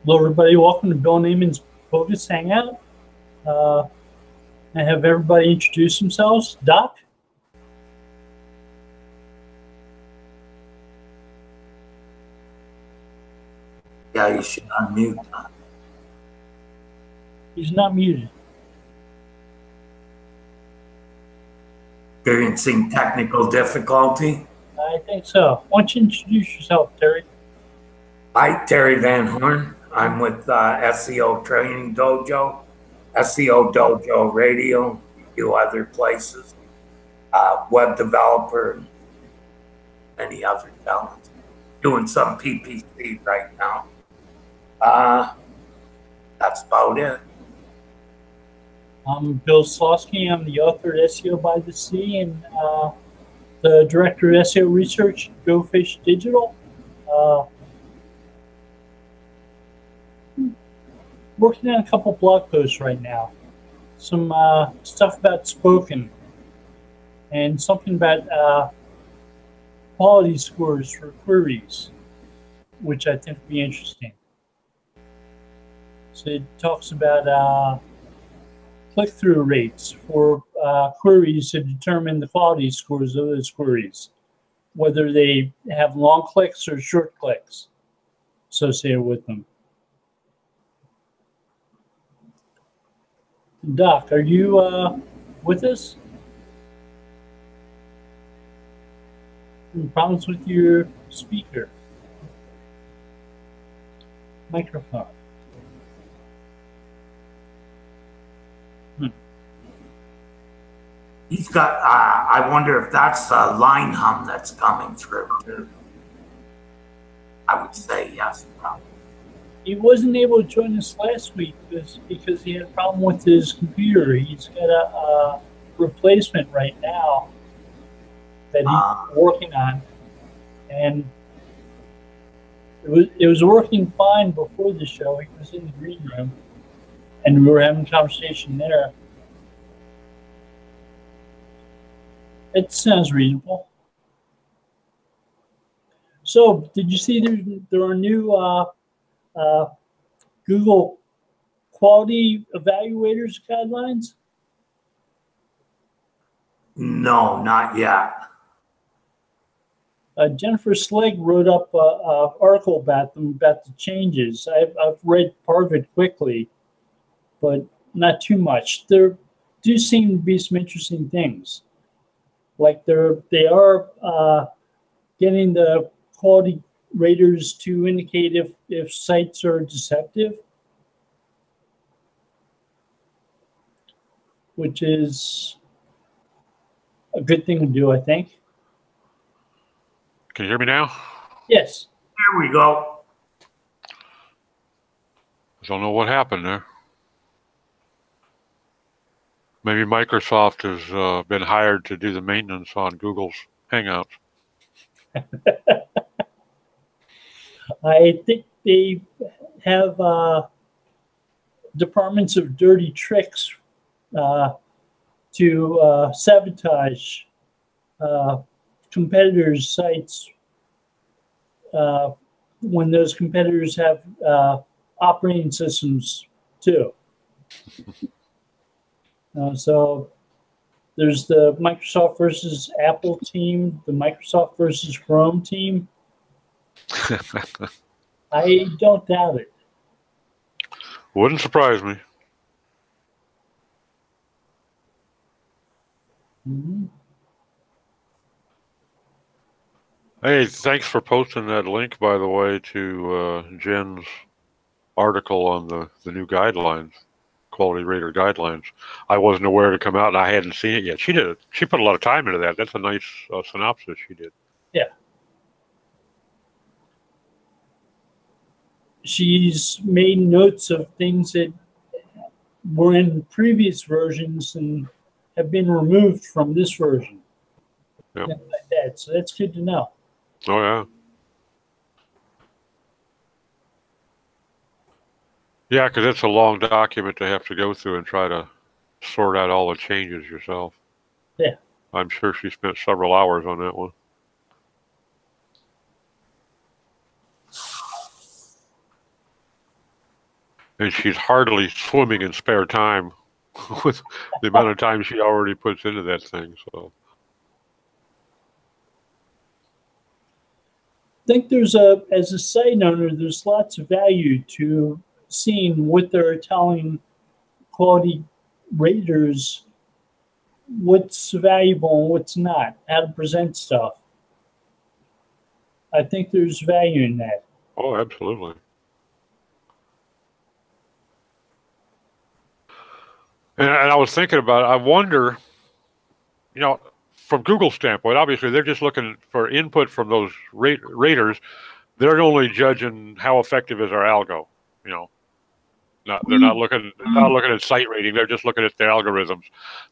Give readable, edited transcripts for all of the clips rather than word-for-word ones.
Hello, everybody. Welcome to Bill Neiman's Bogus Hangout. I have everybody introduce themselves. Doc? Yeah, you should unmute. He's not muted. Experiencing technical difficulty. I think so. Why don't you introduce yourself, Terry? Hi, Terry Van Horn. I'm with SEO Training Dojo, SEO Dojo Radio, a few other places, web developer, many other talents. Doing some PPC right now. That's about it. I'm Bill Slosky. I'm the author of SEO by the Sea and the director of SEO research at Go Fish Digital. Working on a couple blog posts right now. Some stuff about spoken and something about quality scores for queries, which I think would be interesting. So it talks about click-through rates for queries to determine the quality scores of those queries, whether they have long clicks or short clicks associated with them. Doc, are you with us? Any problems with your speaker? Microphone. He's got, I wonder if that's a line hum that's coming through too. I would say yes, probably. He wasn't able to join us last week because he had a problem with his computer. He's got a replacement right now that he's working on, and it was working fine before the show. He was in the green room, and we were having a conversation there. It sounds reasonable. So, did you see there are new Google quality evaluators guidelines? No, not yet. Jennifer Slegg wrote up an article about them, about the changes. I've read part of it quickly, but not too much. There do seem to be some interesting things. Like they are getting the quality raters to indicate if sites are deceptive, which is a good thing to do, I think. Can you hear me now? Yes. There we go. I don't know what happened there. Maybe Microsoft has been hired to do the maintenance on Google's Hangouts. I think they have departments of dirty tricks to sabotage competitors' sites when those competitors have operating systems too. So there's the Microsoft versus Apple team, the Microsoft versus Chrome team. I don't doubt it. Wouldn't surprise me. Mm-hmm. Hey, thanks for posting that link, by the way, to Jen's article on the new guidelines, quality rater guidelines. I wasn't aware to come out, and I hadn't seen it yet. She did. She put a lot of time into that. That's a nice synopsis she did. Yeah. She's made notes of things that were in previous versions and have been removed from this version. Yep. Like that. So that's good to know. Oh, yeah. Yeah, because it's a long document to have to go through and try to sort out all the changes yourself. Yeah. I'm sure she spent several hours on that one. and she's hardly swimming in spare time with the amount of time she already puts into that thing. So I think as a site owner, there's lots of value to seeing what they're telling quality raters, what's valuable and what's not, how to present stuff. I think there's value in that. oh, absolutely. And I was thinking about it. I wonder, you know, from Google's standpoint, obviously they're just looking for input from those raters. They're only judging how effective is our algo. You know, they're not looking at site rating. They're just looking at the algorithms.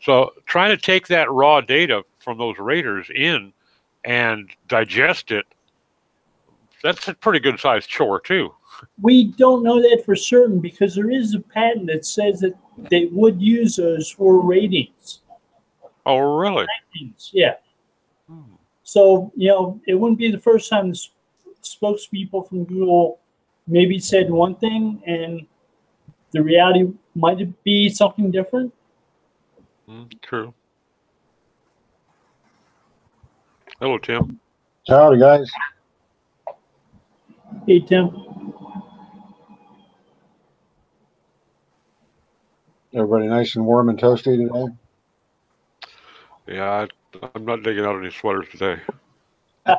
So trying to take that raw data from those raters in and digest it, that's a pretty good sized chore too. We don't know that for certain because there is a patent that says that they would use those for ratings. Oh, really? Yeah. So, you know, it wouldn't be the first time the spokespeople from Google maybe said one thing and the reality might be something different. True. Hello, Tim. Howdy, guys. Hey, Tim. Everybody nice and warm and toasty today? Yeah, I'm not digging out any sweaters today. I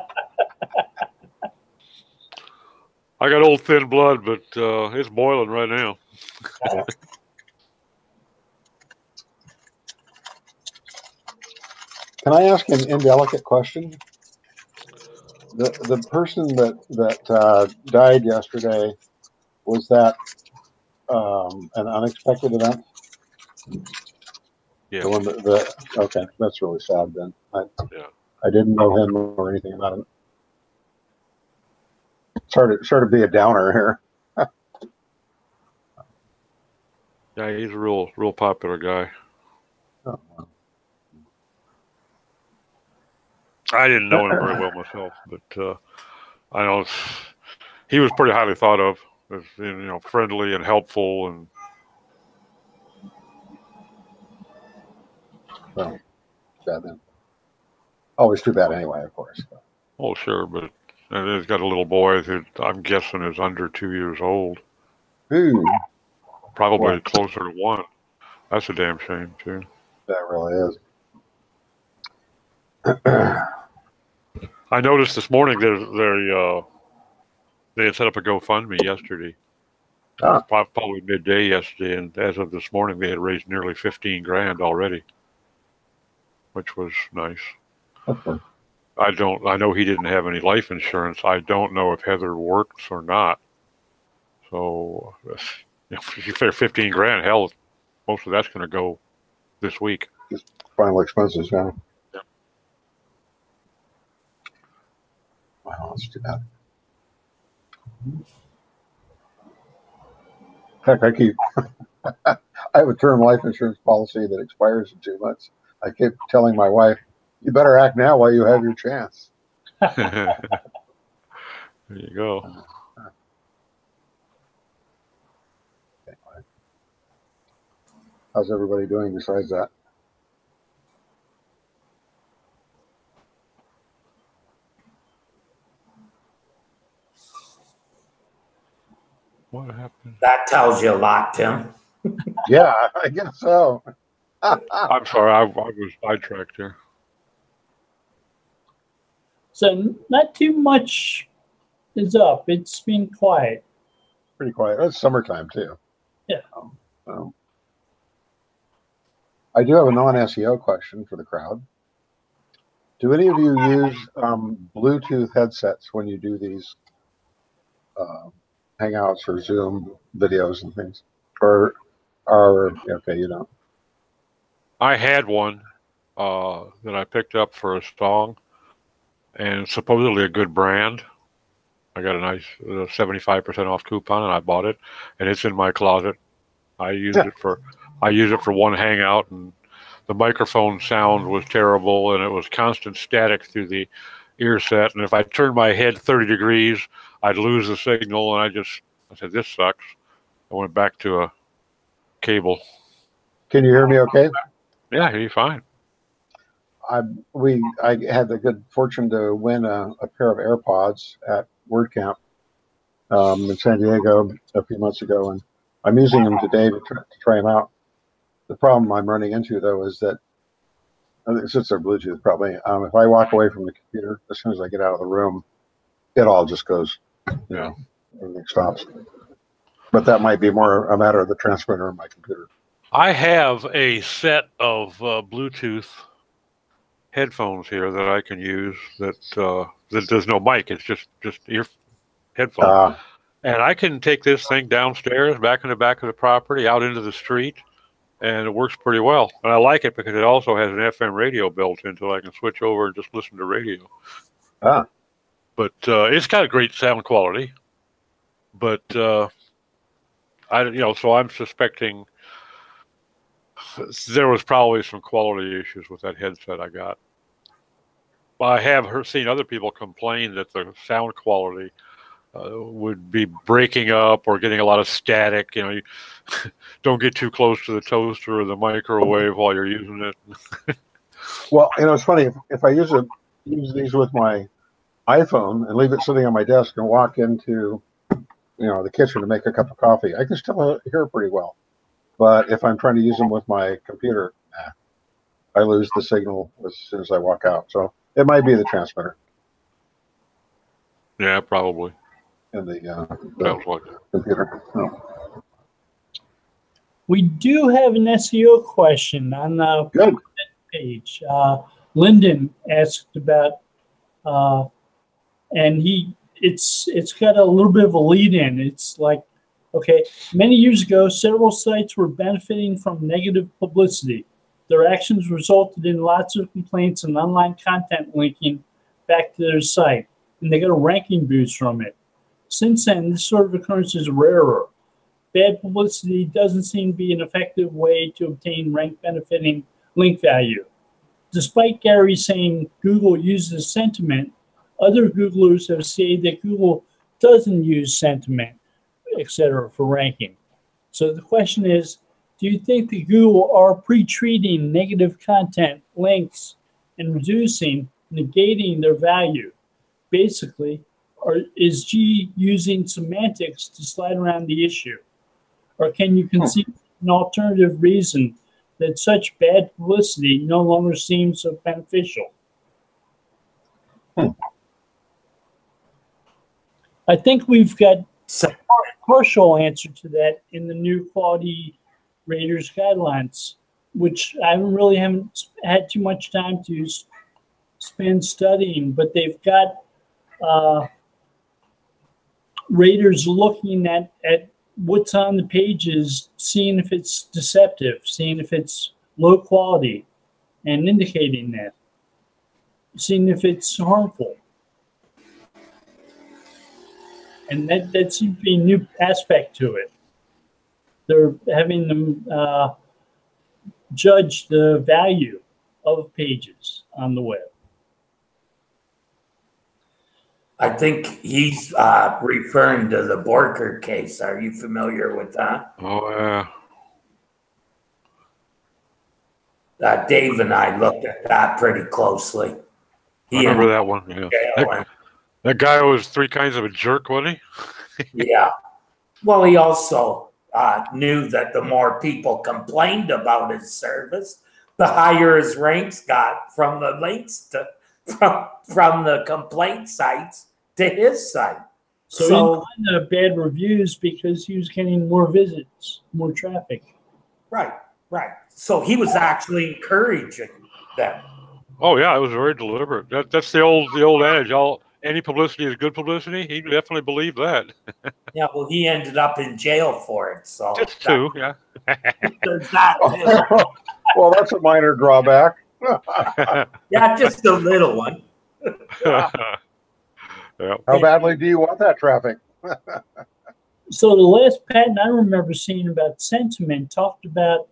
got old thin blood, but it's boiling right now. Can I ask an indelicate question? The person that died yesterday, was that an unexpected event? Yeah. The one okay, that's really sad then. Yeah. I didn't know him or anything about it. Sorry to be a downer here. Yeah, he's a real popular guy. Oh. I didn't know him very well myself, but I know he was pretty highly thought of as, you know, friendly and helpful, and Well, bad then. Always too bad anyway, of course. oh, sure, but he's got a little boy who I'm guessing is under 2 years old. Ooh, Probably wow. closer to 1. That's a damn shame, too. That really is. I noticed this morning they had set up a GoFundMe yesterday. Probably midday yesterday, and as of this morning, they had raised nearly 15 grand already, which was nice. Okay. I know he didn't have any life insurance. I don't know if Heather works or not. So, if you figure 15 grand, hell, most of that's going to go this week. Just final expenses, yeah. Yep. Wow, that's too bad. Heck, I have a term life insurance policy that expires in 2 months. I keep telling my wife, you better act now while you have your chance. There you go. How's everybody doing besides that? What happened? That tells you a lot, Tim. Yeah, I guess so. I'm sorry, I was sidetracked here. So not too much is up. It's been quiet. Pretty quiet. It's summertime too. Yeah. I do have a non-SEO question for the crowd. Do any of you use Bluetooth headsets when you do these Hangouts or Zoom videos and things? Or okay, you don't. I had one that I picked up for a song, and supposedly a good brand. I got a nice 75% off coupon, and I bought it, and it's in my closet. I use it for one Hangout, and the microphone sound was terrible, and it was constant static through the ear set. And if I turned my head 30 degrees, I'd lose the signal, and I said, this sucks. I went back to a cable. Can you hear me okay? Yeah, I hear you fine. I had the good fortune to win a pair of AirPods at WordCamp in San Diego a few months ago, and I'm using them today to try them out. The problem I'm running into, though, is that it's just a Bluetooth probably. If I walk away from the computer, as soon as I get out of the room, it all just goes, everything stops. But that might be more a matter of the transmitter in my computer. I have a set of Bluetooth headphones here that I can use that there's no mic. It's just ear headphones. And I can take this thing downstairs, back in the back of the property, out into the street, and it works pretty well. And I like it because it also has an FM radio built in, so I can switch over and just listen to radio. But it's got a great sound quality. But so I'm suspecting there was probably some quality issues with that headset I got. Well, I have seen other people complain that the sound quality would be breaking up or getting a lot of static. You don't get too close to the toaster or the microwave while you're using it. Well, it's funny if I use these with my iPhone and leave it sitting on my desk and walk into the kitchen to make a cup of coffee, I can still hear pretty well. But if I'm trying to use them with my computer, I lose the signal as soon as I walk out. So it might be the transmitter. Yeah, probably. In the like computer. We do have an SEO question on the page. Lyndon asked about, and it's got a little bit of a lead in. It's like, okay, many years ago, several sites were benefiting from negative publicity. Their actions resulted in lots of complaints and online content linking back to their site, and they got a ranking boost from it. Since then, this sort of occurrence is rarer. Bad publicity doesn't seem to be an effective way to obtain rank benefiting link value. Despite Gary saying Google uses sentiment, other Googlers have said that Google doesn't use sentiment, etc., for ranking. So the question is, do you think that Google are pre-treating negative content links and negating their value? Basically, is G using semantics to slide around the issue? Or can you conceive an alternative reason that such bad publicity no longer seems so beneficial? I think we've got a partial answer to that in the new Quality Raters guidelines, which I haven't had too much time to spend studying, but they've got raters looking at what's on the pages, seeing if it's deceptive, seeing if it's low quality, and indicating that, seeing if it's harmful. And that seems to be a new aspect to it. They're having them judge the value of pages on the web. I think he's referring to the Borker case. Are you familiar with that? Oh, yeah. Dave and I looked at that pretty closely. I remember that one. Yeah. That guy was three kinds of a jerk, wasn't he? Yeah. Well, he also knew that the more people complained about his service, the higher his ranks got from the links from the complaint sites to his site. So he got bad reviews because he was getting more visits, more traffic. Right. So he was actually encouraging them. Oh yeah, it was very deliberate. That's the old adage. Any publicity is good publicity. He definitely believed that. Yeah, well, he ended up in jail for it. So just two, yeah. There's that too. Well, that's a minor drawback. Yeah, just a little one. Yeah. How badly do you want that traffic? So the last patent I remember seeing about sentiment talked about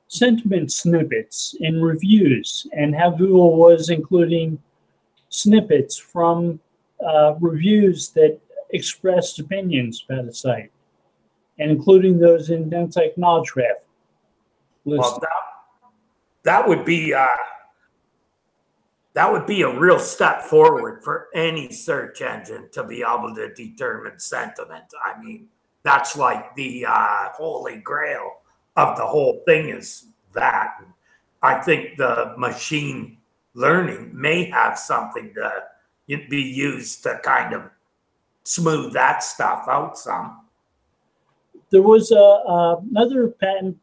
sentiment snippets in reviews and how Google was including snippets from reviews that expressed opinions about a site. and including those in anti-knowledge graph list. Well, that would be a real step forward for any search engine to be able to determine sentiment. I mean, that's like the holy grail of the whole thing is that. I think the machine learning may have something to be used to kind of smooth that stuff out some. There was another patent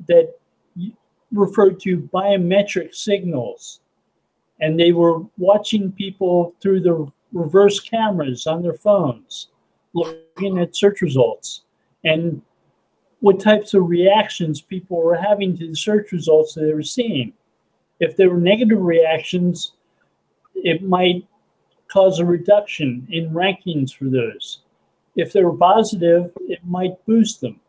that referred to biometric signals, and they were watching people through the reverse cameras on their phones, looking at search results and what types of reactions people were having to the search results that they were seeing. If there were negative reactions, it might cause a reduction in rankings for those. If they were positive, it might boost them.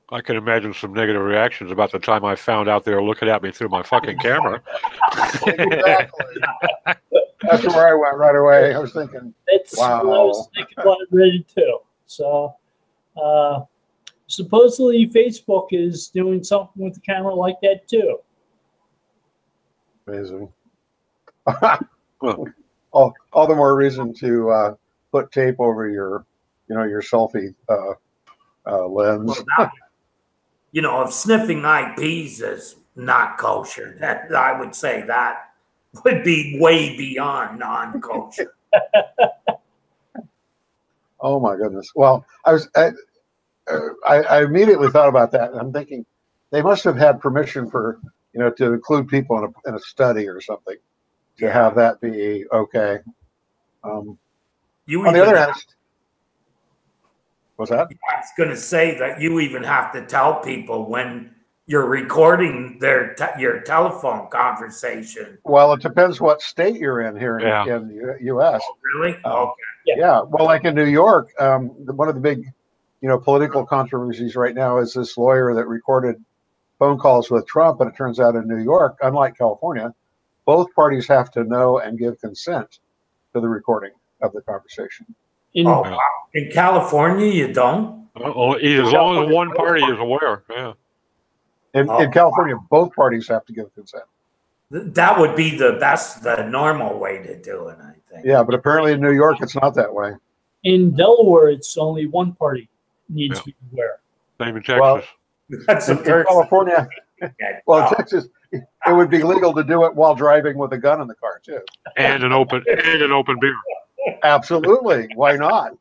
I can imagine some negative reactions about the time I found out they were looking at me through my fucking camera. Exactly. That's where I went right away. I was thinking, That's wow. what I was thinking about it ready too. So supposedly Facebook is doing something with the camera like that too. Amazing. all the more reason to put tape over your, your selfie lens. Well, if sniffing IPs is not kosher, that I would say that would be way beyond non-kosher. Oh my goodness. Well, I immediately thought about that, and I'm thinking they must have had permission for to include people in a study or something to have that be okay. On the other hand, what's that? I was going to say that you even have to tell people when you're recording your telephone conversation. Well, it depends what state you're in here in the U.S. Oh, really? Okay. Yeah. Well, like in New York, one of the big, political controversies right now is this lawyer that recorded phone calls with Trump, and it turns out in New York, unlike California, both parties have to know and give consent to the recording of the conversation. In California, you don't? As long as one party is aware, yeah. In California, both parties have to give consent. That would be the normal way to do it, I think. Yeah, but apparently in New York, it's not that way. In Delaware, it's only one party needs to be aware. Same in Texas. Well, that's in California, well, in Texas, it would be legal to do it while driving with a gun in the car too, and an open beer. Absolutely, why not?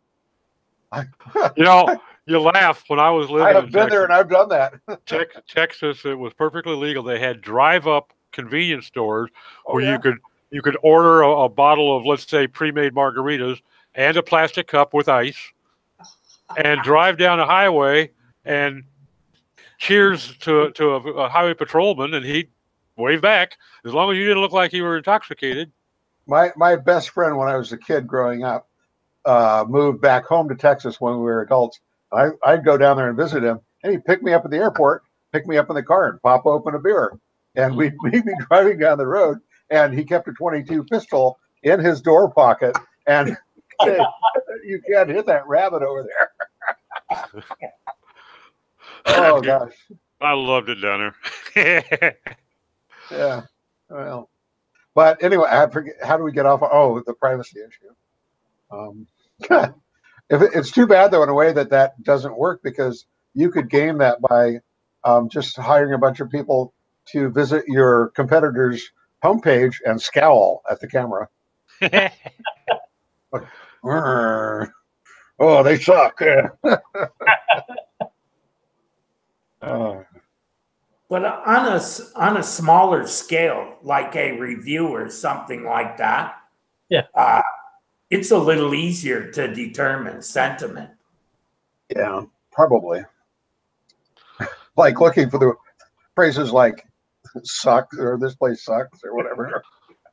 You laugh. When I was living I have in been Texas, there and I've done that. Texas, it was perfectly legal. They had drive-up convenience stores where you could order a bottle of, let's say, pre-made margaritas and a plastic cup with ice, and drive down a highway and cheers to a highway patrolman, and he'd wave back as long as you didn't look like you were intoxicated. My best friend when I was a kid growing up moved back home to Texas when we were adults. I'd go down there and visit him, and he'd pick me up at the airport, pick me up in the car, and pop open a beer. And we'd be driving down the road, and he kept a .22 pistol in his door pocket, and you can't hit that rabbit over there. Oh gosh, I loved it down there. Yeah, well, but anyway, I forget, how do we get off? Oh, the privacy issue. It's too bad though, in a way that doesn't work, because you could game that by just hiring a bunch of people to visit your competitor's homepage and scowl at the camera. Like, oh, they suck. But on a smaller scale, like a review or something like that, it's a little easier to determine sentiment. Yeah, probably. Like looking for the phrases like "sucks" or "this place sucks" or whatever.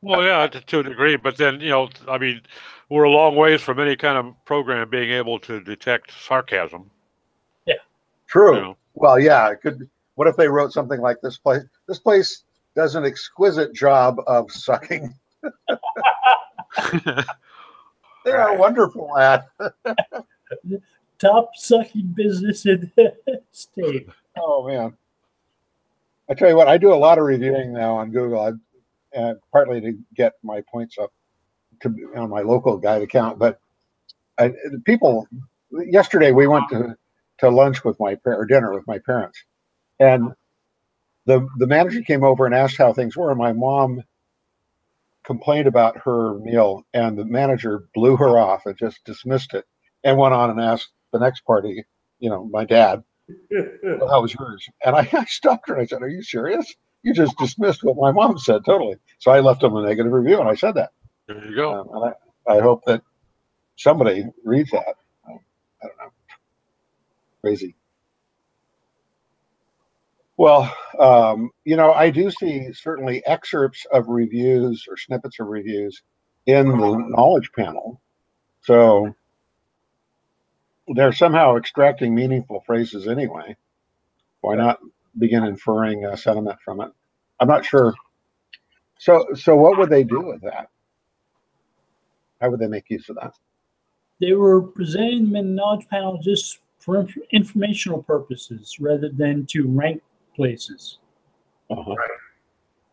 Well, yeah, to a degree, but then I mean, we're a long ways from any kind of program being able to detect sarcasm. Yeah, true. Well, yeah, it could. What if they wrote something like "this place"? This place does an exquisite job of sucking. They are wonderful at. top sucking business in the state. Oh man, I tell you what, I do a lot of reviewing now on Google. Partly to get my points up to on my local guide account, but people. Yesterday we went to lunch with or dinner with my parents, and the manager came over and asked how things were, and my mom complained about her meal, and the manager blew her off and just dismissed it and went on and asked the next party, my dad, well, how was yours? And I stopped her and I said, are you serious? You just dismissed what my mom said totally. So I left him a negative review and I said that. There you go. And I hope that somebody reads that. I don't know. Crazy. Well, I do see certainly excerpts of reviews or snippets of reviews in the knowledge panel. So they're somehow extracting meaningful phrases anyway. Why not begin inferring sentiment from it? I'm not sure. So what would they do with that? How would they make use of that? They were presenting them in the knowledge panel just for informational purposes rather than to rank places. Uh-huh. Right.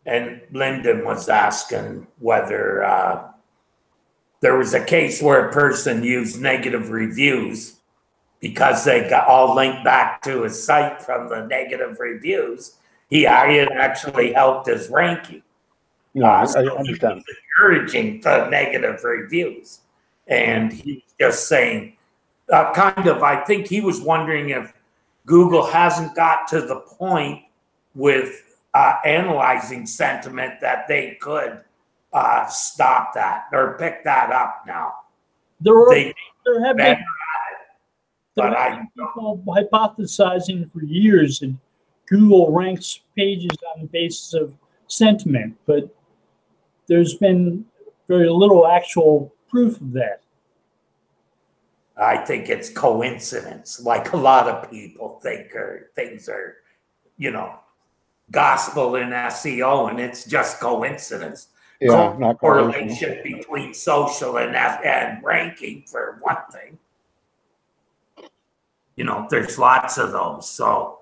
And Lyndon was asking whether there was a case where a person used negative reviews because they got all linked back to his site from the negative reviews. It actually helped his ranking. No, I So understand. he was encouraging the negative reviews. And he was just saying, I think he was wondering if Google hasn't got to the point with analyzing sentiment that they could stop that or pick that up now. There have been people hypothesizing for years that Google ranks pages on the basis of sentiment, but there's been very little actual proof of that. I think it's coincidence, like a lot of people think things are, gospel in SEO, and it's just coincidence. Yeah, not correlation between social and ranking for one thing. There's lots of those. So,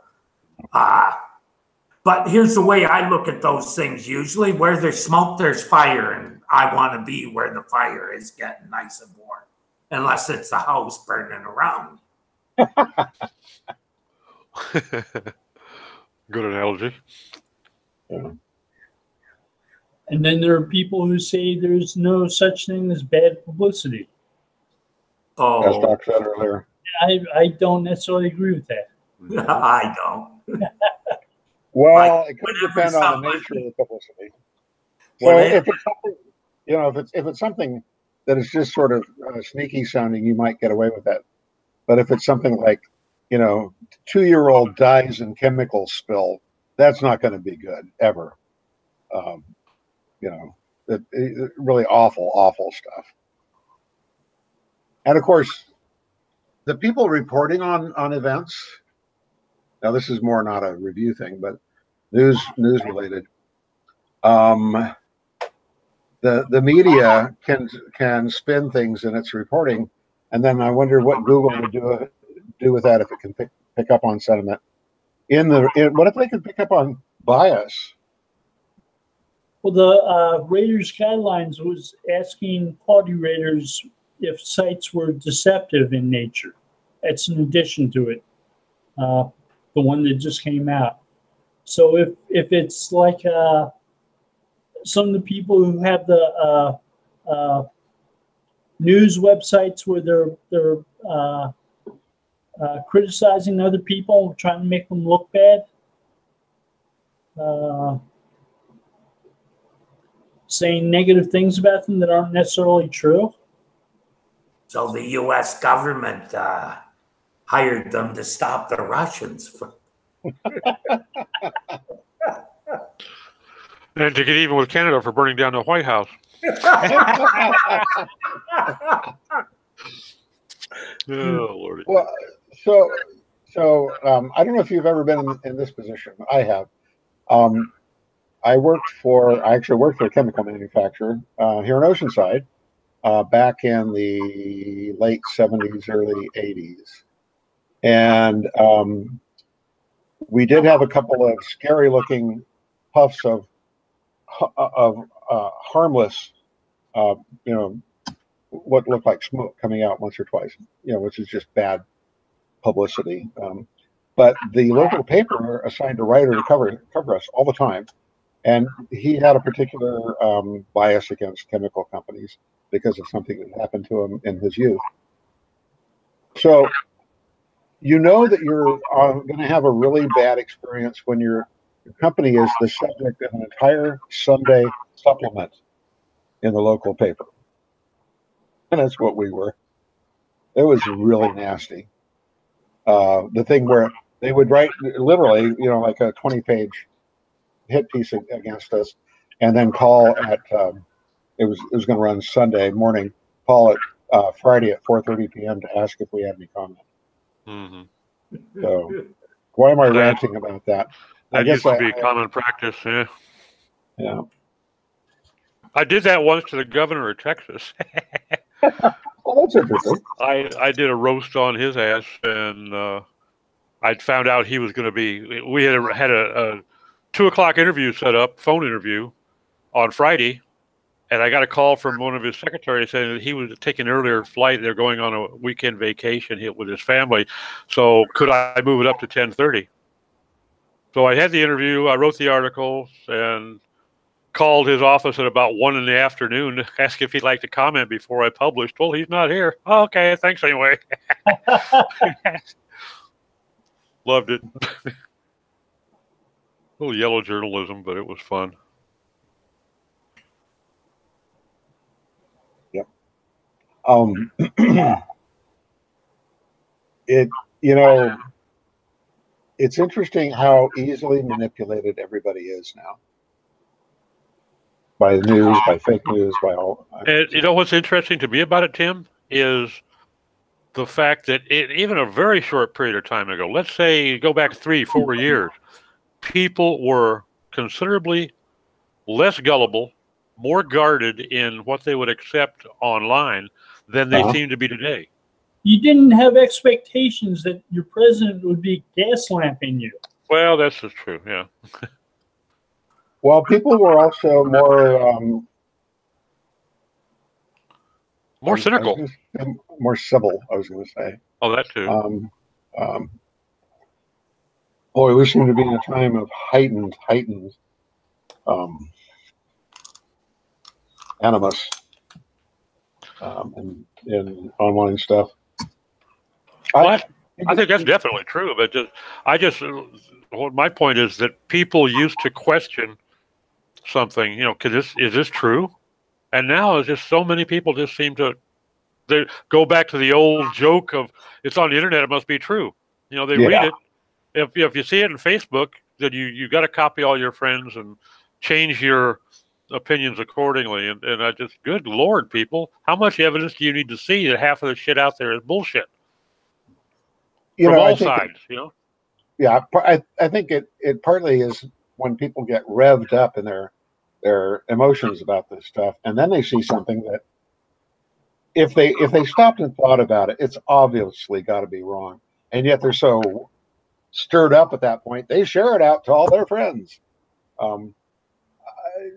but here's the way I look at those things. Usually where there's smoke, there's fire. And I want to be where the fire is getting nice and warm. Unless it's the house burning around. Good analogy. Yeah. And then there are people who say there's no such thing as bad publicity. Oh, as Doc said earlier. I don't necessarily agree with that. I don't. Well, it could depend on the nature of the publicity. So if it's something, if it's something that is just sort of sneaky sounding, you might get away with that. But if it's something like, 2-year-old dies in chemical spill, that's not going to be good ever. Really awful stuff. And of course, the people reporting on events. Now, this is more not a review thing, but news related. The media can spin things in its reporting, and then I wonder what Google would do with that if it can pick up on sentiment. What if they can pick up on bias? Well, the Raters Guidelines was asking quality raters if sites were deceptive in nature. That's in addition to it, the one that just came out. So if it's like some of the people who have the news websites where they're criticizing other people, trying to make them look bad, saying negative things about them that aren't necessarily true. So the U.S. government hired them to stop the Russians. And to get even with Canada for burning down the White House. Oh, Lordy. Well, so I don't know if you've ever been in this position. I have. I actually worked for a chemical manufacturer here in Oceanside back in the late 70s, early 80s. And we did have a couple of scary-looking puffs of harmless, what looked like smoke coming out once or twice, which is just bad publicity. But the local paper assigned a writer to cover us all the time, and he had a particular bias against chemical companies because of something that happened to him in his youth. So you know that you're going to have a really bad experience when your company is the subject of an entire Sunday supplement in the local paper. And that's what we were. It was really nasty. The thing where they would write literally, like a 20-page hit piece against us, and then call at it was going to run Sunday morning. Call it Friday at 4:30 p.m. to ask if we had any comment. Mm-hmm. So why am I ranting about that? That used to be common practice. Yeah. Yeah. I did that once to the governor of Texas. Well, that's interesting. I did a roast on his ass, and I found out he was going to be. We had a 2:00 interview set up, phone interview, on Friday, and I got a call from one of his secretaries saying that he was taking an earlier flight. They're going on a weekend vacation with his family, so could I move it up to 10:30? So I had the interview. I wrote the article and called his office at about 1 in the afternoon to ask if he'd like to comment before I published. Well, he's not here. Oh, okay, thanks anyway. Loved it. A little yellow journalism, but it was fun. Yep. It's interesting how easily manipulated everybody is now. By the news, by fake news, by all. And you know what's interesting to me about it, Tim, is the fact that even a very short period of time ago, let's say you go back 3-4 years, people were considerably less gullible, more guarded in what they would accept online than they seem to be today. You didn't have expectations that your president would be gaslamping you. Well, that's just true, yeah. Well, people were also more cynical. More civil, I was going to say. Oh, that too. Boy, we seem to be in a time of heightened animus in online stuff. I think that's definitely true, but my point is that people used to question something, is this true? And now it's just so many people just seem to they go back to the old joke of it's on the internet, it must be true. They read it. If you see it on Facebook, then you got to copy all your friends and change your opinions accordingly. And I just, good Lord, people, how much evidence do you need to see that half of the shit out there is bullshit? From all sides, Yeah, I think it partly is when people get revved up in their emotions about this stuff, and then they see something that if they stopped and thought about it, it's obviously got to be wrong, and yet they're so stirred up at that point they share it out to all their friends.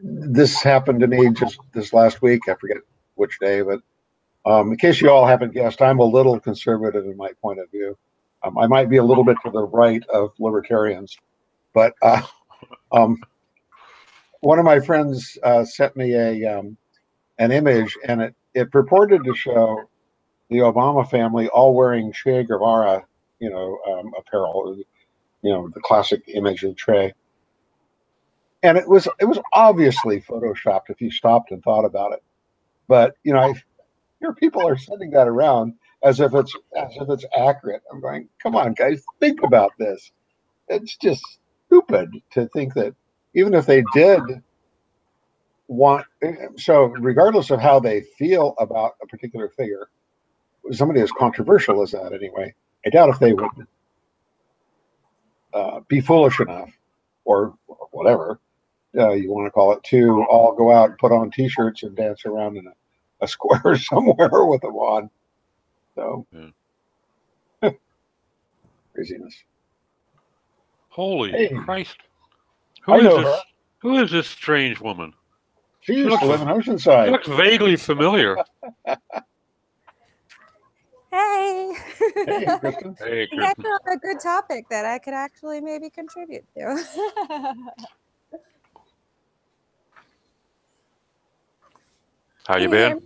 This happened to me just this last week. I forget which day, but in case you all haven't guessed, I'm a little conservative in my point of view. I might be a little bit to the right of libertarians, but one of my friends sent me an image, and it purported to show the Obama family all wearing Che Guevara, apparel, the classic image of Che. And it was obviously photoshopped if you stopped and thought about it. But here people are sending that around as if it's accurate. I'm going, come on, guys, think about this. It's just stupid to think that even if they did want, so regardless of how they feel about a particular figure, somebody as controversial as that anyway, I doubt if they would be foolish enough or whatever you want to call it to all go out and put on T-shirts and dance around in a square somewhere with them on. So, Craziness. Holy Hey, Christ! I know this? her. Who is this strange woman? She used looks- to live in She Oceanside. looks vaguely familiar. Hey. Hey, Kristen. Hey, You guys Kristen. are on a good topic that I could actually maybe contribute to. How you Can hear been? me?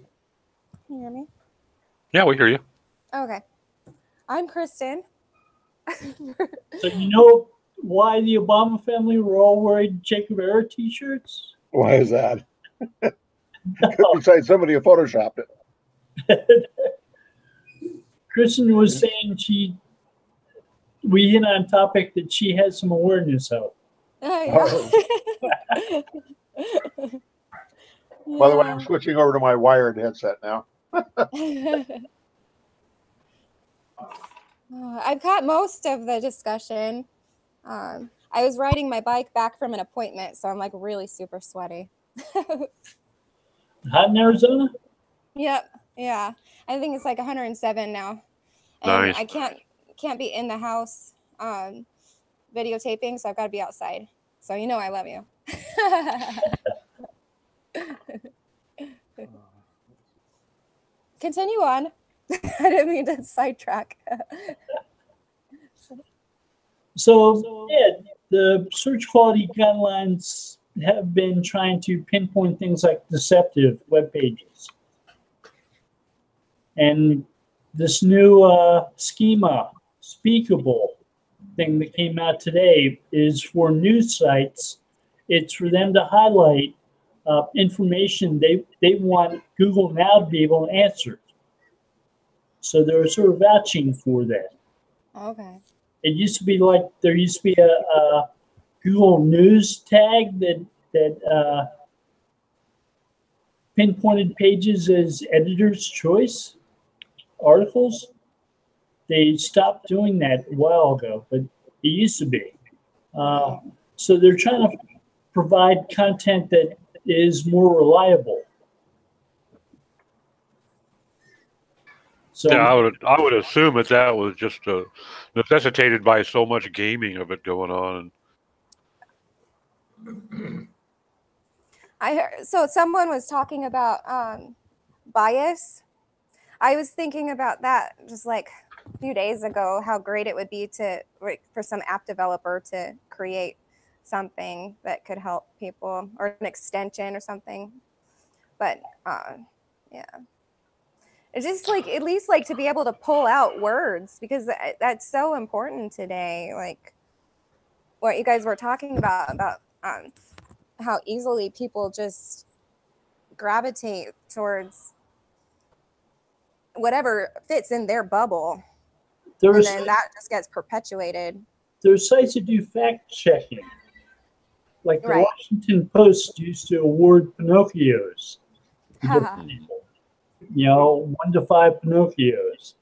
Can you hear me? Yeah, we hear you. Okay. I'm Kristen. So you know why the Obama family were all wearing Jacob Era T-shirts? Why is that? Besides, somebody had photoshopped it. Kristen was saying we hit on a topic that she has some awareness of. Oh, yeah. By the way, I'm switching over to my wired headset now. I've caught most of the discussion. I was riding my bike back from an appointment, so I'm like really super sweaty. Hot in Arizona? Yep. Yeah. I think it's like 107 now. And Nice. I can't be in the house videotaping, so I've got to be outside. So you know I love you. Continue on. I didn't mean to sidetrack. So yeah, the search quality guidelines have been trying to pinpoint things like deceptive web pages. And this new schema, speakable thing that came out today is for news sites. It's for them to highlight information they want Google now to be able to answer. So they're sort of vouching for that. Okay. It used to be like there used to be a Google News tag that pinpointed pages as editor's choice articles. They stopped doing that a while ago, but it used to be. So they're trying to provide content that is more reliable. So Yeah, I would assume that was just necessitated by so much gaming of it going on. I heard, so someone was talking about bias. I was thinking about that just like a few days ago, how great it would be for some app developer to create something that could help people, or an extension or something. But yeah, it's just like at least like to be able to pull out words, because that's so important today. Like what you guys were talking about how easily people just gravitate towards whatever fits in their bubble, and then that just gets perpetuated. There's sites that do fact checking. Like the Right. Washington Post used to award Pinocchios. You know, 1 to 5 Pinocchios.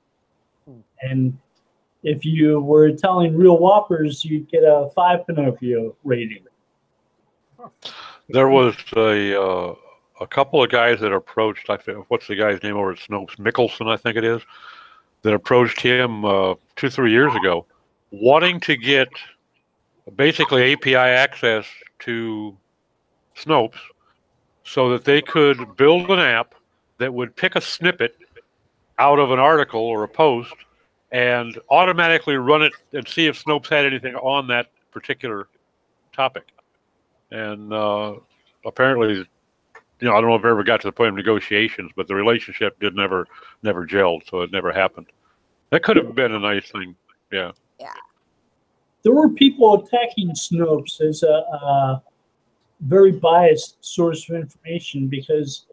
And if you were telling real whoppers, you'd get a 5 Pinocchio rating. There was a couple of guys that approached. What's the guy's name over at Snopes? Mickelson, I think it is. That approached him 2-3 years ago, wanting to get basically API access to Snopes, so that they could build an app that would pick a snippet out of an article or a post and automatically run it and see if Snopes had anything on that particular topic. And apparently, I don't know if it ever got to the point of negotiations, but the relationship never gelled, so it never happened. That could have been a nice thing. Yeah. Yeah. There were people attacking Snopes as a very biased source of information because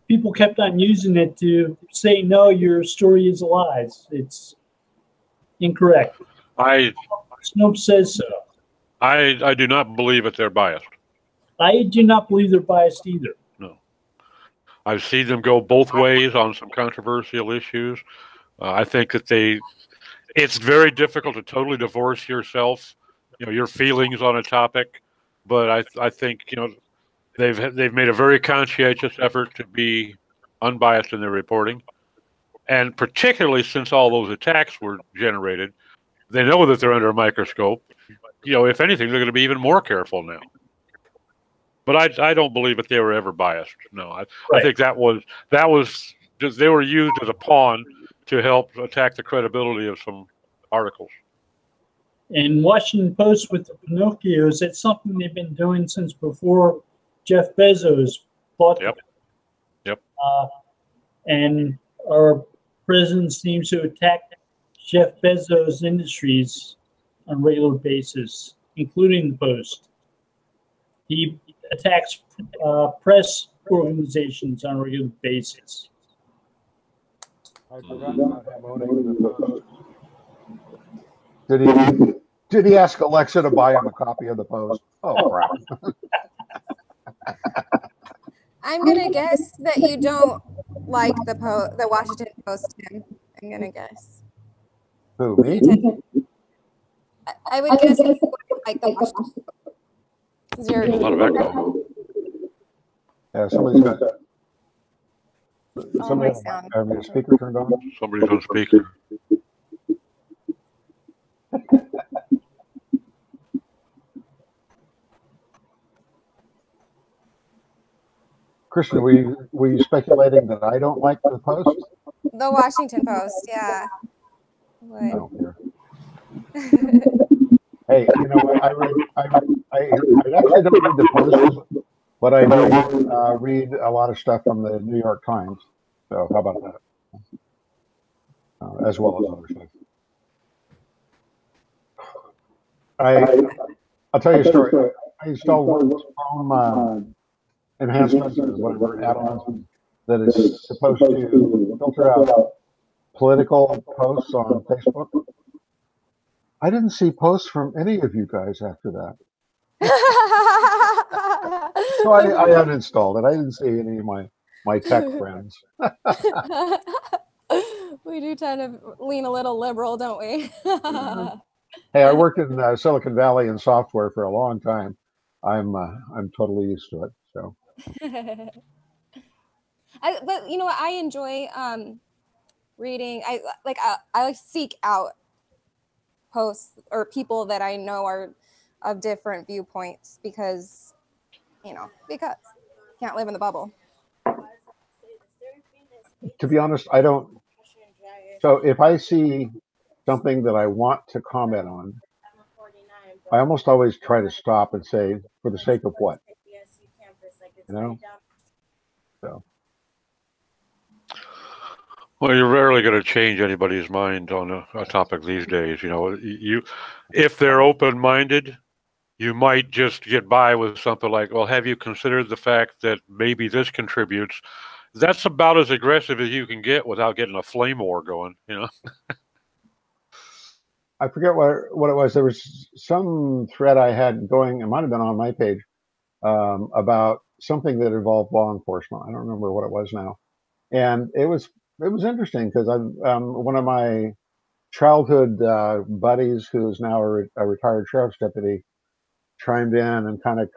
people kept on using it to say, no, your story is lies. It's incorrect. Snopes says so. I do not believe that they're biased. I do not believe they're biased either. No. I've seen them go both ways on some controversial issues. I think that it's very difficult to totally divorce yourself, your feelings on a topic. But I think, they've made a very conscientious effort to be unbiased in their reporting. And particularly since all those attacks were generated, They know that they're under a microscope. You know, if anything, they're going to be even more careful now. But I don't believe that they were ever biased. No, I think that was just, they were used as a pawn to help attack the credibility of some articles. And Washington Post with the Pinocchios, it's something they've been doing since before Jeff Bezos bought them. Yep. And our president seems to attack Jeff Bezos Industries on a regular basis, including the Post. He attacks press organizations on a regular basis. I forgot about him owning the Post. Did he ask Alexa to buy him a copy of the Post? Oh crap! I'm gonna guess that you don't like the Washington Post, Tim. I'm gonna guess. Who, me? I would guess that you wouldn't like the Washington Post. There's a lot of echo. Yeah, somebody's got. Oh, Somebody my sound. have your speaker turned on. Somebody's on speaker. Kristen, were you speculating that I don't like the Post? The Washington Post, yeah. I don't care. Hey, you know what? I actually don't read the Post, but I do read a lot of stuff from the New York Times. So how about that? As well as other stuff. I'll tell you a story. I installed Chrome enhancements or whatever add-ons that is supposed to filter out political posts on Facebook. I didn't see posts from any of you guys after that. So I uninstalled it. I didn't see any of my tech friends. We do tend to lean a little liberal, don't we? Hey, I worked in Silicon Valley in software for a long time. I'm totally used to it. So. But you know what? I enjoy reading. I seek out posts or people that I know are of different viewpoints because can't live in the bubble. To be honest, I don't. So if I see something that I want to comment on, I almost always try to stop and say, for the sake of what? You know? So. Well, you're rarely going to change anybody's mind on a topic these days. You know, if they're open-minded, you might just get by with something like, well, have you considered the fact that maybe this contributes? That's about as aggressive as you can get without getting a flame war going, you know? I forget what it was. There was some thread I had going, it might have been on my page, about something that involved law enforcement. I don't remember what it was now. And it was interesting because one of my childhood buddies, who is now a retired sheriff's deputy, chimed in and kind of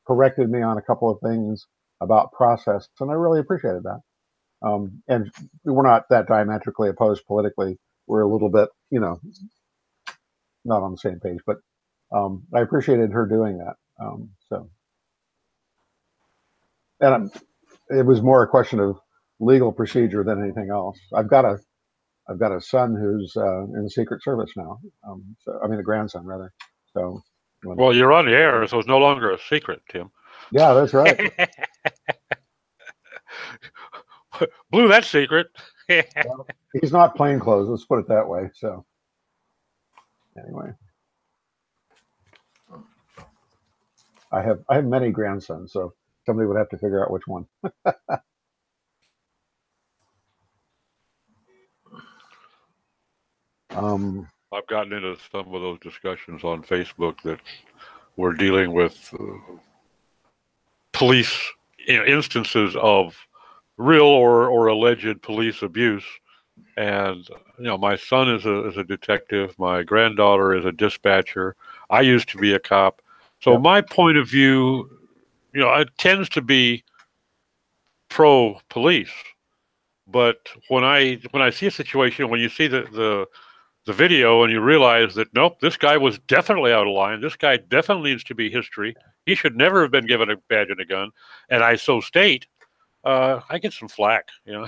corrected me on a couple of things about process, and I really appreciated that. And we're not that diametrically opposed politically. We're a little bit, not on the same page, but I appreciated her doing that. And it was more a question of legal procedure than anything else. I've got a son who's in the Secret Service now. A grandson rather. So. Well, you're on the air, so it's no longer a secret, Tim. Yeah, that's right. Blew that secret. Well, he's not plainclothes, let's put it that way. So, anyway, I have many grandsons, so somebody would have to figure out which one. I've gotten into some of those discussions on Facebook that we're dealing with police instances of real or alleged police abuse. And, my son is a detective. My granddaughter is a dispatcher. I used to be a cop. So my point of view, it tends to be pro-police. But when I see a situation, when you see the the video and you realize that, nope, this guy was definitely out of line. This guy definitely needs to be history. He should never have been given a badge and a gun. And I so state, I get some flack, you know.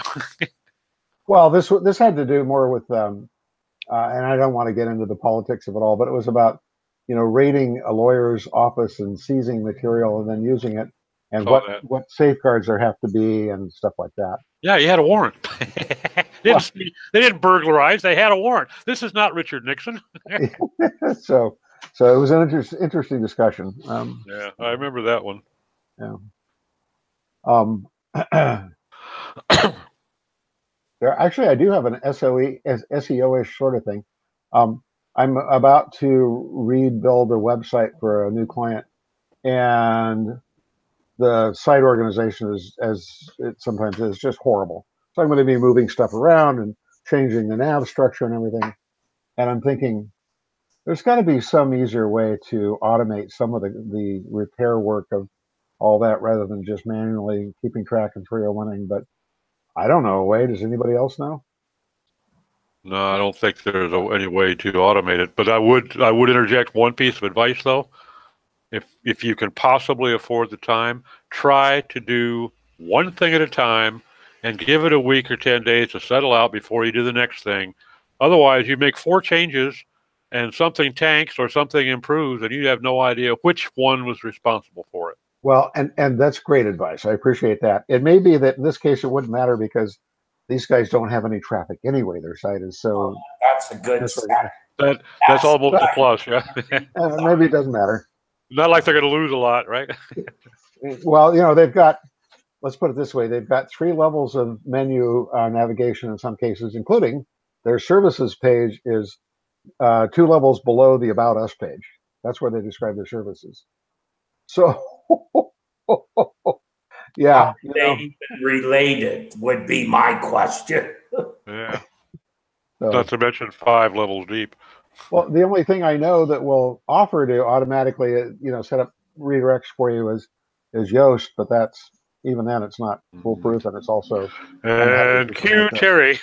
Well, this had to do more with, and I don't want to get into the politics of it all, but it was about, raiding a lawyer's office and seizing material and then using it, and what safeguards there have to be and stuff like that. Yeah, he had a warrant. They didn't burglarize. They had a warrant. This is not Richard Nixon. So it was an interesting discussion. Yeah, I remember that one. Yeah. Actually, I do have an SEO-ish sort of thing. I'm about to rebuild a website for a new client, and the site organization is, as it sometimes is, just horrible. So I'm going to be moving stuff around and changing the nav structure and everything. And I'm thinking there's got to be some easier way to automate some of the repair work of all that rather than just manually keeping track of 301ing. But I don't know a way. Does anybody else know? No, I don't think there's any way to automate it. But I would interject one piece of advice though. If you can possibly afford the time, try to do one thing at a time and give it a week or 10 days to settle out before you do the next thing. Otherwise, you make 4 changes and something tanks or something improves and you have no idea which one was responsible for it. Well, and that's great advice. I appreciate that. It may be that in this case it wouldn't matter because these guys don't have any traffic anyway. Their site is so. That's a good step. That's almost a plus, yeah. Maybe it doesn't matter. Not like they're going to lose a lot, right? Well, they've got, let's put it this way, they've got 3 levels of menu navigation in some cases, including their services page is 2 levels below the About Us page. That's where they describe their services. So, yeah. Related would be my question. Yeah. So, not to mention 5 levels deep. Well, the only thing I know that will offer to automatically, set up redirects for you is Yoast, but that's, even then, it's not foolproof, and it's also. And cue Terry.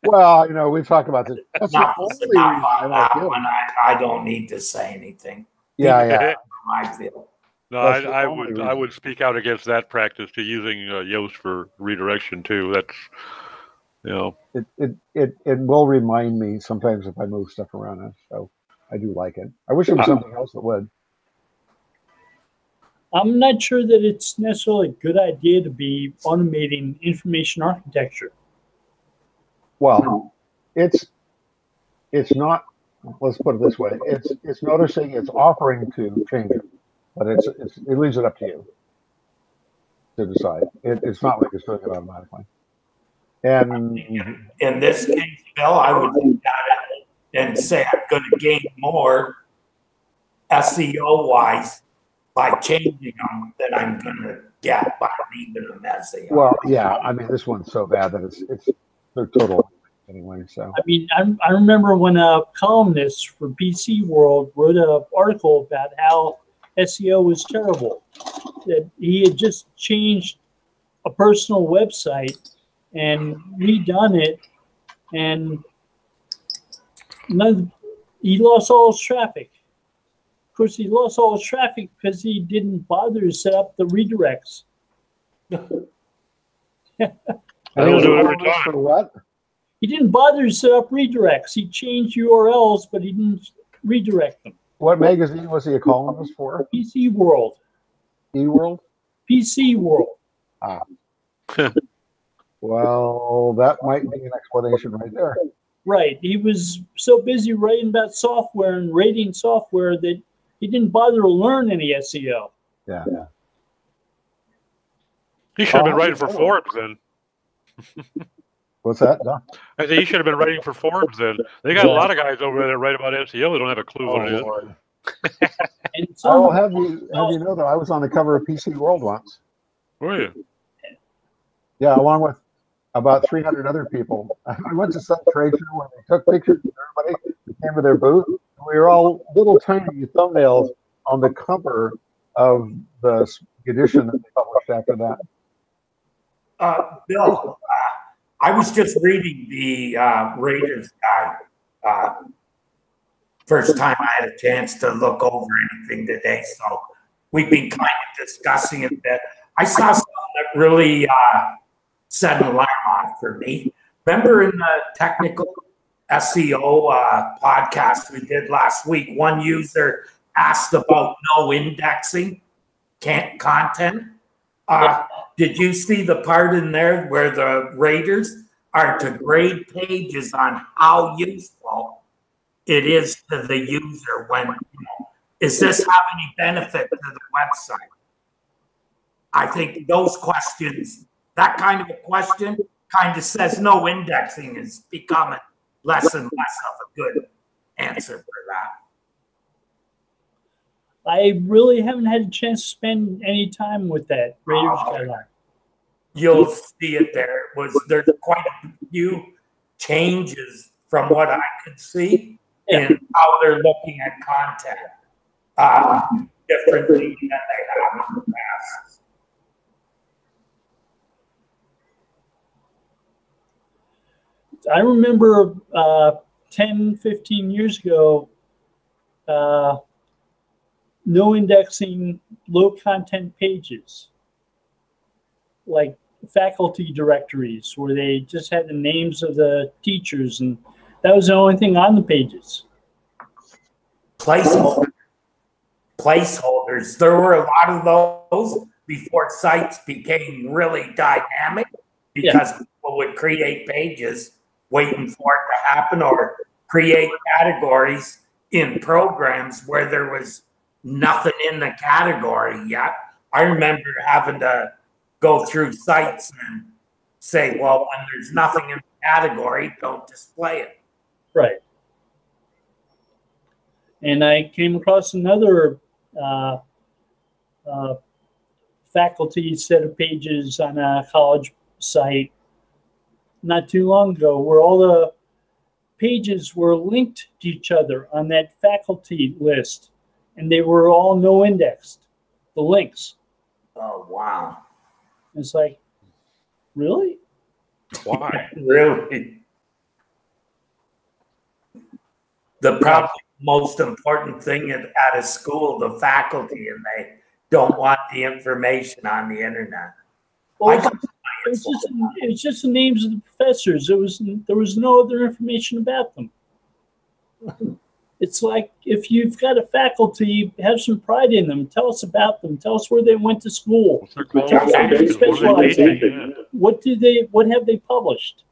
Well, we've talked about this. That's the only reason I don't need to say anything. Yeah. I feel. No, I would speak out against that practice to using Yoast for redirection too. That's. It will remind me sometimes if I move stuff around, so I do like it. I wish it was something else that would. I'm not sure that it's necessarily a good idea to be automating information architecture. Well, it's not. Let's put it this way: it's noticing, it's offering to change it, but it leaves it up to you to decide. It's not like it's doing it automatically. And in this case, Bill, I would look at it and say I'm going to gain more SEO-wise by changing them than I'm going to get by leaving them as they are. Well, yeah, I mean, this one's so bad that they're total anyway. So I mean, I remember when a columnist for PC World wrote an article about how SEO was terrible. That he had just changed a personal website and redone it, and he lost all his traffic. Of course, he lost all his traffic because he didn't bother to set up the redirects. I don't do it every time. For what? He didn't bother to set up redirects. He changed URLs, but he didn't redirect them. What magazine was he a columnist for? PC World. eWorld? PC World. Ah. Well, that might be an explanation right there. Right. He was so busy writing about software and rating software that he didn't bother to learn any SEO. Yeah. He should have been writing for Forbes then. What's that, Don? I think he should have been writing for Forbes then. They got a lot of guys over there that write about SEO. They don't have a clue what it is. Lord. I will have you know that I was on the cover of PC World once. Were you? Yeah, along with about 300 other people. I went to some trade show where they took pictures of everybody who came to their booth. We were all little tiny thumbnails on the cover of the edition that they published after that. Bill, I was just reading the Raiders guide First time I had a chance to look over anything today, so we've been kind of discussing it a bit. I saw something that really set an alarm off for me. Remember in the technical SEO podcast we did last week, one user asked about no indexing content. Did you see the part in there where the raters are to grade pages on how useful it is to the user when, is this have any benefit to the website? I think those questions, that kind of a question kind of says no indexing is becoming less and less of a good answer for that. I really haven't had a chance to spend any time with that Raiders guideline. You'll see it there. There's quite a few changes from what I could see in how they're looking at content differently than they have in the past. I remember 10, 15 years ago, no indexing, low content pages, like faculty directories where they just had the names of the teachers, and that was the only thing on the pages. Placeholders. There were a lot of those before sites became really dynamic because people would create pages waiting for it to happen or create categories in programs where there was nothing in the category yet. I remember having to go through sites and say, well, when there's nothing in the category, don't display it. Right. And I came across another faculty set of pages on a college site not too long ago where all the pages were linked to each other on that faculty list, and they were all no indexed, the links. Oh, wow. It's like, really? Why? Really? The probably most important thing at a school, the faculty, and they don't want the information on the internet. Well, it's just the names of the professors. There was no other information about them. It's like, if you've got a faculty, have some pride in them. Tell us about them. Tell us where they went to school. Tell us what they specialize in. What have they published?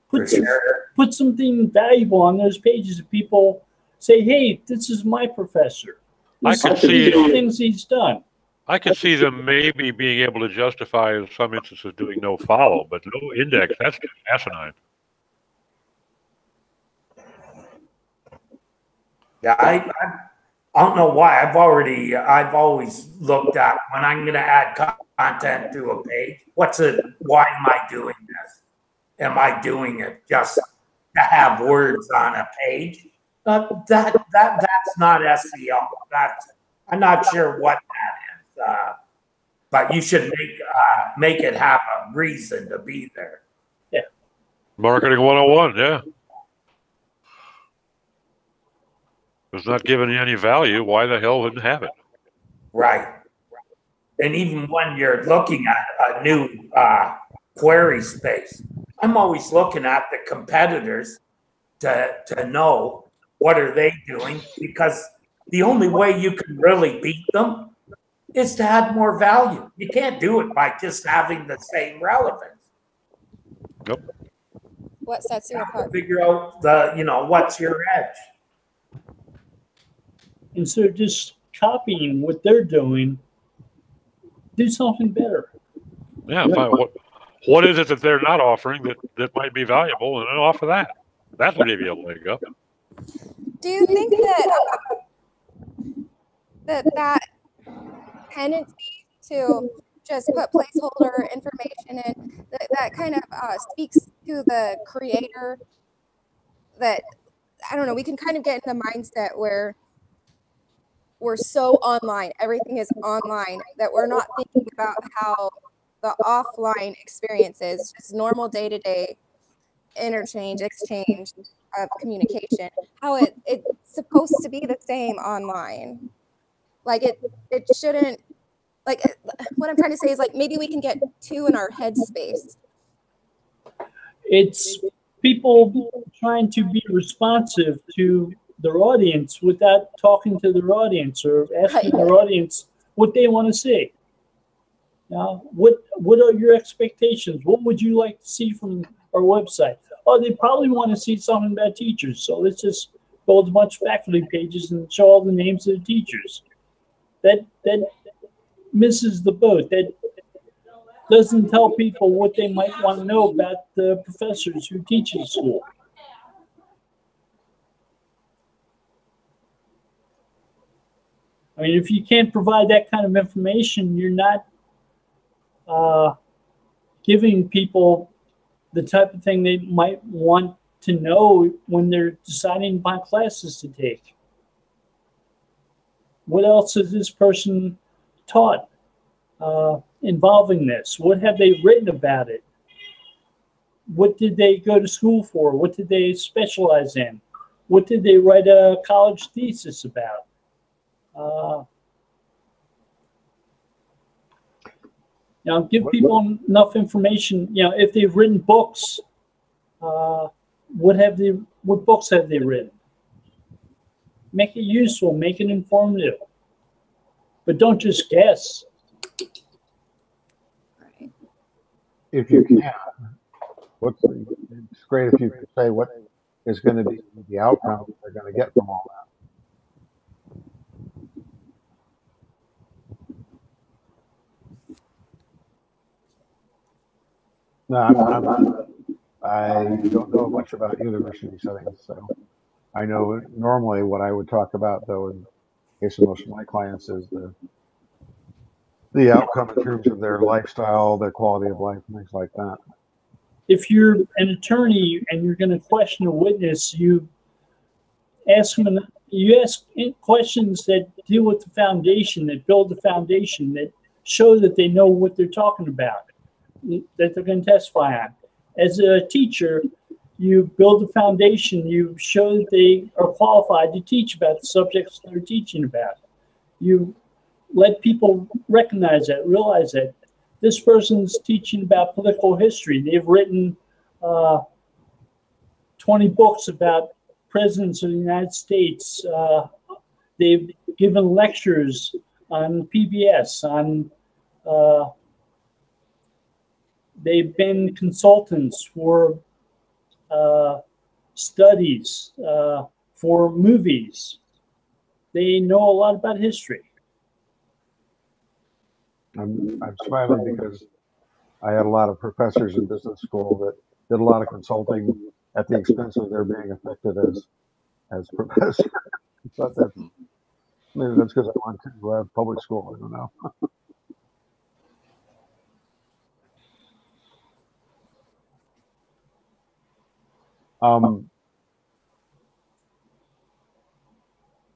Put something valuable on those pages that people say, hey, this is my professor. I could see things he's done. I could see them maybe being able to justify in some instances doing no follow, but no index, that's just asinine. Yeah, I don't know why. I've always looked at when I'm going to add content to a page. Why am I doing this? Am I doing it just to have words on a page? That's not SEO. I'm not sure what that is. But you should make it have a reason to be there. Yeah. Marketing 101, yeah. If it's not giving you any value, why the hell wouldn't have it? Right. And even when you're looking at a new query space, I'm always looking at the competitors to know what are they doing, because the only way you can really beat them is to add more value. You can't do it by just having the same relevance. Nope. What sets you apart? Figure out what's your edge. Instead of just copying what they're doing, do something better. Yeah, fine. What is it that they're not offering that might be valuable, and then offer that? That will give you a leg up. Do you think that tendency to just put placeholder information in, that kind of speaks to the creator, that, I don't know, we can kind of get in the mindset where we're so online, everything is online, that we're not thinking about how the offline experience is, just normal day-to-day interchange, exchange of communication, how it's supposed to be the same online. Like it shouldn't, like what I'm trying to say is like maybe we can get two in our headspace. It's people trying to be responsive to their audience without talking to their audience or asking their audience what they want to see. Now, what are your expectations? What would you like to see from our website? Oh, they probably want to see something about teachers. So let's just build a bunch of faculty pages and show all the names of the teachers. That misses the boat. That doesn't tell people what they might want to know about the professors who teach in school. I mean, if you can't provide that kind of information, you're not giving people the type of thing they might want to know when they're deciding what classes to take. What else has this person taught involving this? What have they written about it? What did they go to school for? What did they specialize in? What did they write a college thesis about? You know, give people enough information. You know, if they've written books, what books have they written? Make it useful, make it informative, but don't just guess. If you can, it's great if you can say what is going to be the outcome they're going to get from all that. No, I don't know much about university settings, so I know normally what I would talk about, though, in case of most of my clients, is the outcome in terms of their lifestyle, their quality of life, and things like that. If you're an attorney and you're going to question a witness, you ask questions that deal with the foundation, that build the foundation, that show that they know what they're talking about, that they're going to testify on. As a teacher, you build the foundation. You show that they are qualified to teach about the subjects they're teaching about. You let people recognize that, realize that this person's teaching about political history. They've written 20 books about presidents of the United States. They've given lectures on PBS, they've been consultants for studies, for movies. They know a lot about history. I'm smiling because I had a lot of professors in business school that did a lot of consulting at the expense of their being effective as professors. But maybe that's because I went to public school. I don't know.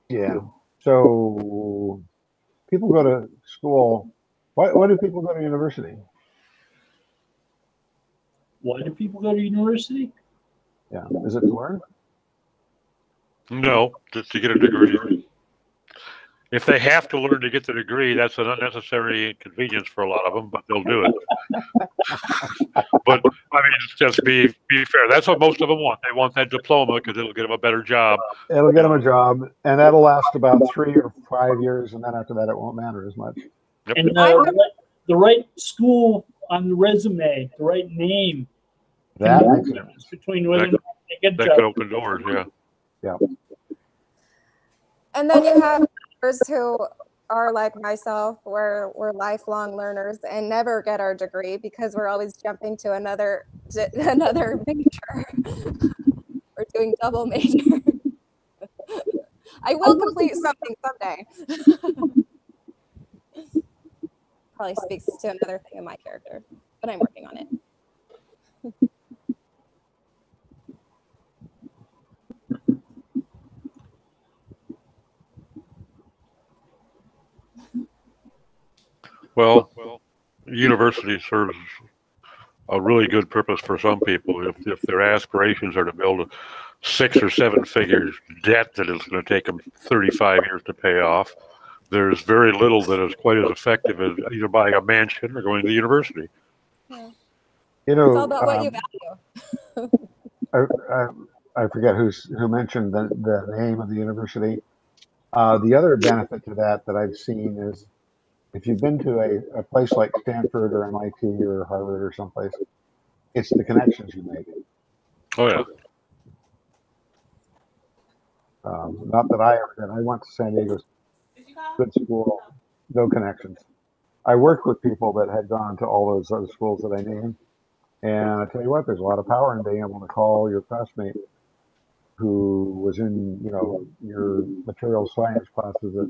Yeah. So people go to school. Why do people go to university? Why do people go to university? Yeah. Is it to learn? No, just to get a degree. If they have to learn to get the degree, that's an unnecessary inconvenience for a lot of them, but they'll do it. But I mean, just be fair. That's what most of them want. They want that diploma because it'll get them a better job. It'll get them a job, and that'll last about 3 or 5 years, and then after that, it won't matter as much. Yep. And the right school on the resume, the right name. That makes sense. Between whether they get that could open doors, yeah. Yeah. And then you have others who are like myself, where we're lifelong learners and never get our degree because we're always jumping to another major. We're doing double major. I will complete something someday. Probably speaks to another thing in my character, but I'm working on it. Well, university serves a really good purpose for some people. If their aspirations are to build a 6 or 7 figure debt that is going to take them 35 years to pay off, there's very little that is quite as effective as either buying a mansion or going to the university. Yeah. You know, It's all about what you value. I forget who mentioned the name of the university. The other benefit to that I've seen is if you've been to a place like Stanford or MIT or Harvard or someplace, it's the connections you make. Oh yeah. Not that I ever did. I went to San Diego, good school, no connections. I worked with people that had gone to all those other schools that I named, and I tell you what, there's a lot of power in being able to call your classmate who was in, your material science classes at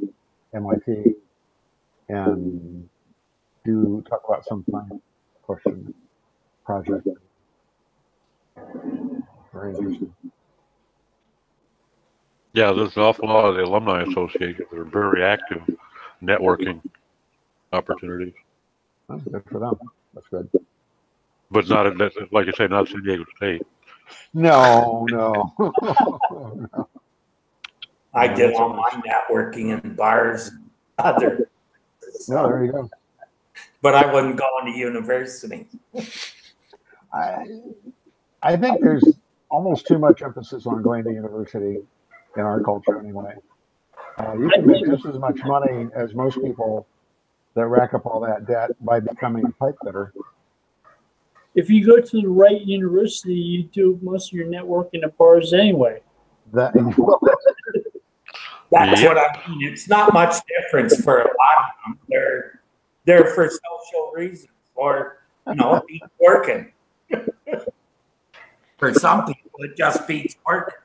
MIT and talk about some science question project. Very interesting. Yeah, there's an awful lot of the alumni associations that are very active networking opportunities. That's good for them. That's good. But not, like I say, not San Diego State. No. I did all my networking in bars, other. No, there you go. But I wasn't going to university. I think there's almost too much emphasis on going to university in our culture anyway. You can make just as much money as most people that rack up all that debt by becoming a pipe fitter. If you go to the right university, you do most of your networking at bars anyway. That's what I mean. It's not much difference for a lot of them. They're for social reasons or, beats working. For some people, it just beats working,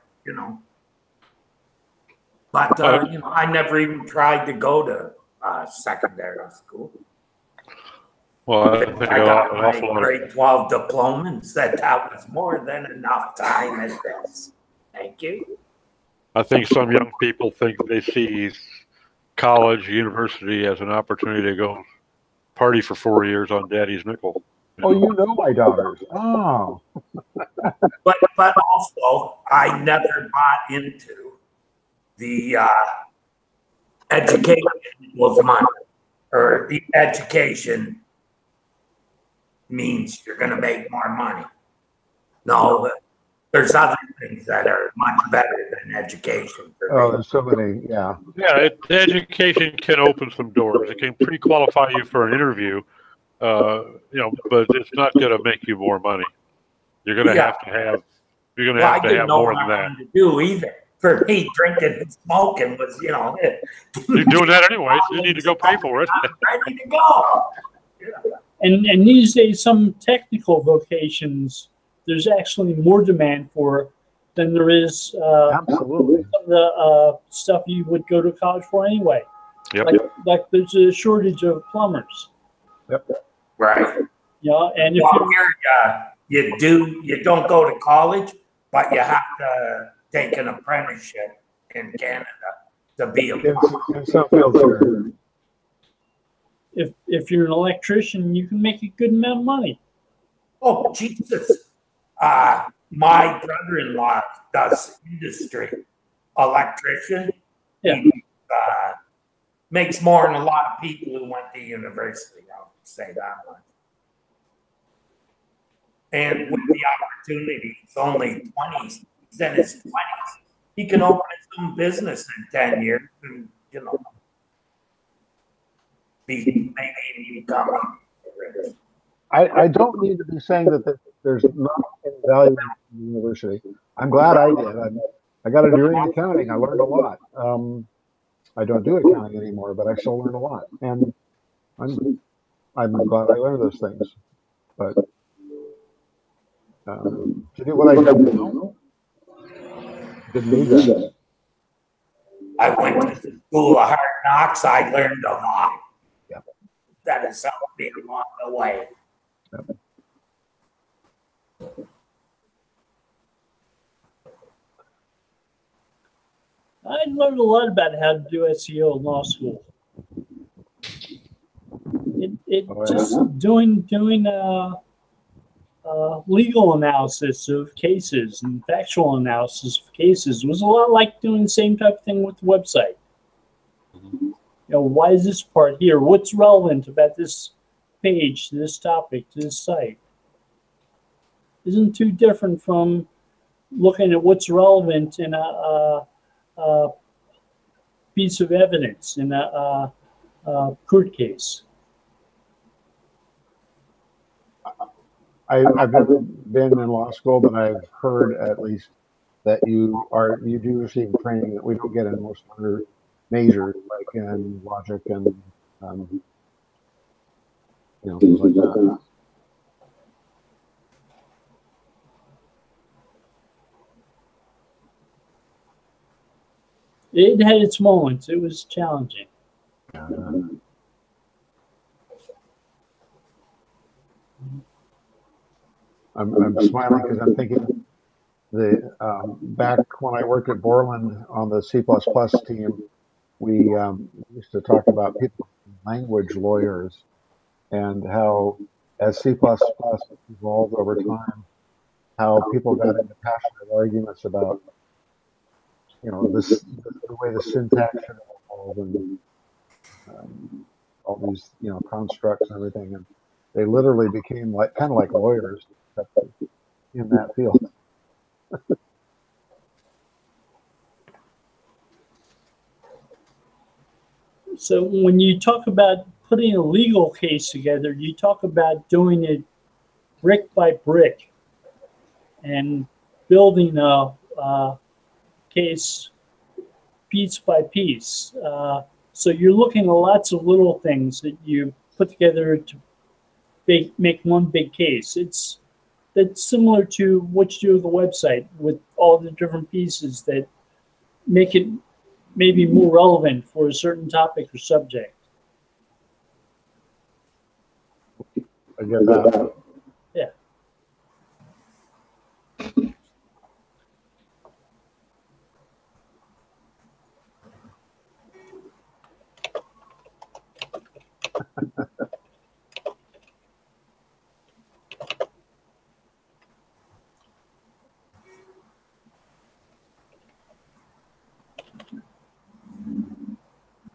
But, I never even tried to go to secondary school. Well, I got my grade 12 diploma and said that was more than enough time at this. Thank you. I think some young people think they see college, university as an opportunity to go party for 4 years on daddy's nickel. Oh, my daughters. Oh. But also, I never bought into the education equals money, or the education means you're going to make more money. No, there's other things that are much better than education. There's so many, yeah. Yeah, education can open some doors. It can pre-qualify you for an interview, but it's not going to make you more money. You're going to have to have. You're going to have to have more than that. To do either. For me, drinking and smoking was, You're doing that anyway. So you need to go pay for it. I'm ready to go. And these days, some technical vocations, there's actually more demand for than there is absolutely some of the stuff you would go to college for anyway. Yep. Like there's a shortage of plumbers. Yep. Right. And if you don't go to college, but you have to take an apprenticeship in Canada to be a plumber. In some fields, sure. If you're an electrician, you can make a good amount of money. Oh, Jesus. My brother-in-law does industry, electrician. Yeah. He makes more than a lot of people who went to university, I'll say that much. And with the opportunity, he's only 20s, he's in his 20s. He can open his own business in 10 years and, maybe become rich. I don't need to be saying that there's not any value in the university. I'm glad I did. I got a degree in accounting. I learned a lot. I don't do accounting anymore, but I still learned a lot. And I'm glad I learned those things. But to do what I did now, didn't need that. I went to the school of hard knocks. I learned a lot. Yep. That has helped me along the way. Yep. I learned a lot about how to do SEO in law school. Just doing legal analysis of cases and factual analysis of cases. It was a lot like doing the same type of thing with the website. You know, why is this part here? What's relevant about this page, to this topic, to this site? Isn't too different from looking at what's relevant in a piece of evidence, in a court case. I've never been in law school, but I've heard at least that you do receive training that we don't get in most other majors, like in logic and things like that. It had its moments. It was challenging. I'm smiling because I'm thinking back when I worked at Borland on the C++ team, we used to talk about people, language lawyers, and how as C++ evolved over time, how people got into passionate arguments about the way the syntax should evolve and all these constructs and everything, and they literally became kind of like lawyers in that field. So when you talk about putting a legal case together, you talk about doing it brick by brick and building a case piece by piece. So you're looking at lots of little things that you put together to make one big case. That's similar to what you do with the website, with all the different pieces that make it maybe more relevant for a certain topic or subject. I get that. Yeah.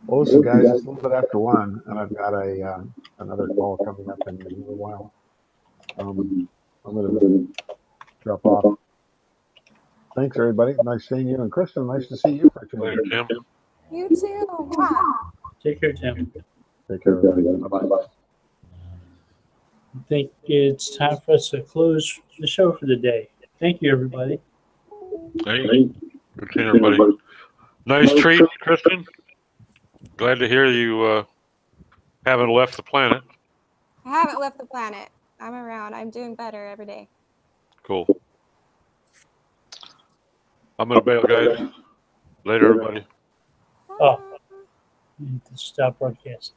Well, listen, guys, it's a little bit after 1, and I've got another call coming up in a little while. I'm going to drop off. Thanks, everybody. Nice seeing you. And Kristen, nice to see you for a change. Later, Tim. You too. Mwah. Take care, Tim. Take care, everybody. Bye-bye. I think it's time for us to close the show for the day. Thank you, everybody. Hey, good seeing everybody. Nice treat, Kristen. Glad to hear you haven't left the planet. I haven't left the planet. I'm around. I'm doing better every day. Cool. I'm going to bail, guys. Later, everybody. Oh, I need to stop broadcast.